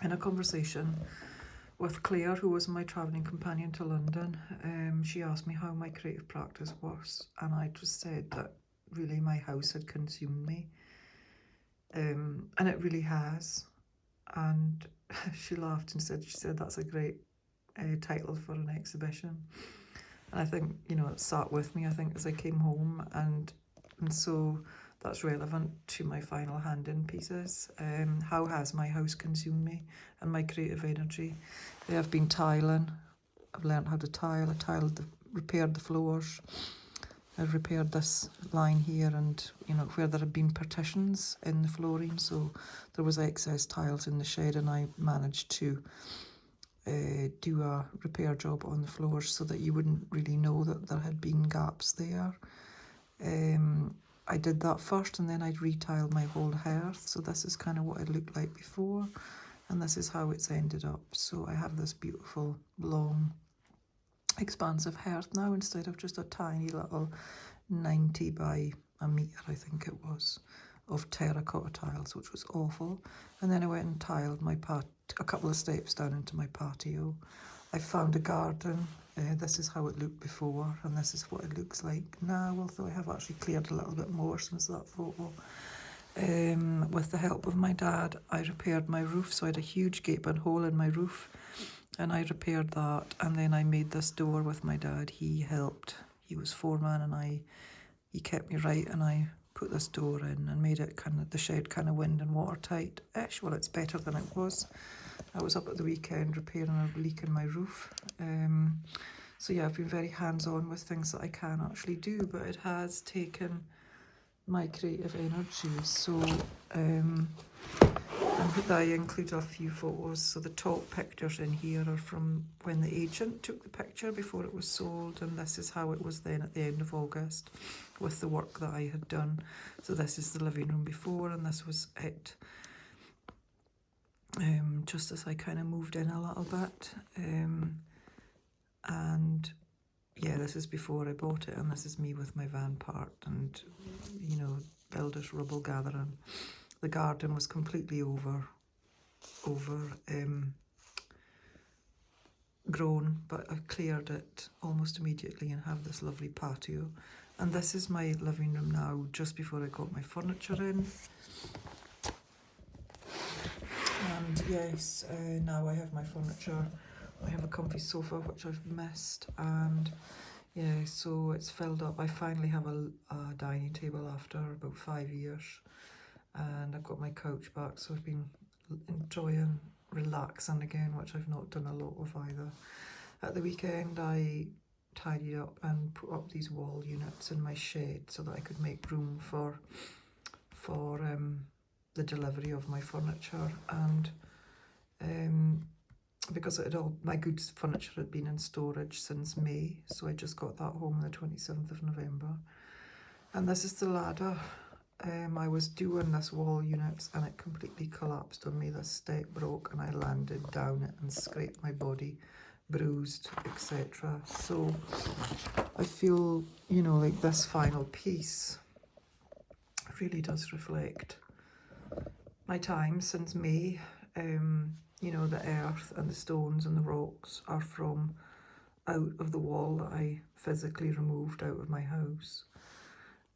in a conversation with Claire, who was my travelling companion to London, she asked me how my creative practice was, and I just said that really my house had consumed me, and it really has. And she laughed and she said that's a great title for an exhibition. And I think, you know, it sat with me, I think, as I came home, and so that's relevant to my final hand-in pieces. How has my house consumed me and my creative energy? I've been tiling. I've learned how to tile. Repaired the floors. I've repaired this line here, and you know, where there had been partitions in the flooring, so there was excess tiles in the shed, and I managed to do a repair job on the floors so that you wouldn't really know that there had been gaps there. I did that first, and then I'd retiled my whole hearth, so this is kind of what it looked like before, and this is how it's ended up. So I have this beautiful long expansive hearth now, instead of just a tiny little 90 by a metre, I think it was, of terracotta tiles, which was awful. And then I went and tiled a couple of steps down into my patio. I found a garden. This is how it looked before, and this is what it looks like now, although I have actually cleared a little bit more since that photo. With the help of my dad, I repaired my roof, so I had a huge gaping hole in my roof, and I repaired that, and then I made this door with my dad. He helped. He was foreman, and he kept me right, and I put this door in and made it the shed kind of wind and watertight-ish. Well, it's better than it was. I was up at the weekend repairing a leak in my roof. So yeah, I've been very hands-on with things that I can actually do, but it has taken my creative energy. So I include a few photos. So the top pictures in here are from when the agent took the picture before it was sold, and this is how it was then at the end of August with the work that I had done. So this is the living room before, and this was it just as I kind of moved in a little bit. And yeah, this is before I bought it, and this is me with my van parked and, you know, builder's rubble gathering. The garden was completely grown, but I cleared it almost immediately and have this lovely patio. And this is my living room now, just before I got my furniture in. And yes, now I have my furniture. I have a comfy sofa, which I've missed, and yeah, so it's filled up. I finally have a dining table after about 5 years, and I've got my couch back, so I've been enjoying relaxing again, which I've not done a lot of either. At the weekend, I tidied up and put up these wall units in my shed so that I could make room for the delivery of my furniture, and because my goods furniture had been in storage since May, so I just got that home on the 27th of November. And this is the ladder. I was doing this wall units and it completely collapsed on me. This step broke and I landed down it and scraped my body, bruised, etc. So I feel, you know, like this final piece really does reflect my time since May. You know, the earth and the stones and the rocks are from out of the wall that I physically removed out of my house.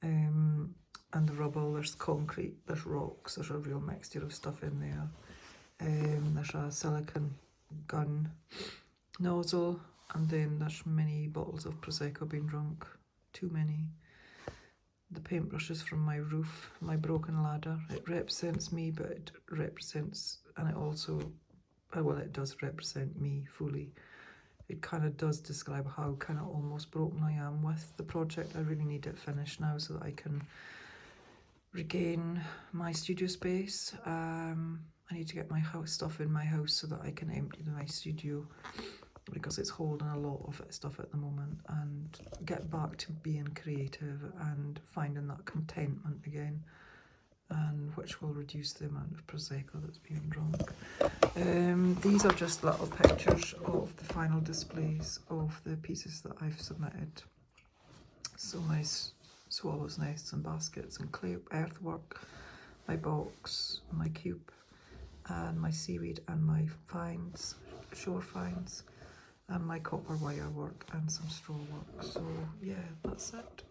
And the rubble, there's concrete, there's rocks, there's a real mixture of stuff in there. There's a silicone gun nozzle, and then there's many bottles of Prosecco being drunk, too many. The paintbrushes from my roof, my broken ladder. It represents me, but it represents, and it also, well, it does represent me fully. It kind of does describe how kind of almost broken I am with the project. I really need it finished now so that I can regain my studio space. I need to get my stuff in my house so that I can empty my studio, because it's holding a lot of stuff at the moment, and get back to being creative and finding that contentment again, and which will reduce the amount of Prosecco that's being drunk. These are just little pictures of the final displays of the pieces that I've submitted. So my swallows' nests and baskets and clay earthwork, my box, my cube, and my seaweed and my finds, shore finds, and my copper wire work and some straw work. So yeah, that's it.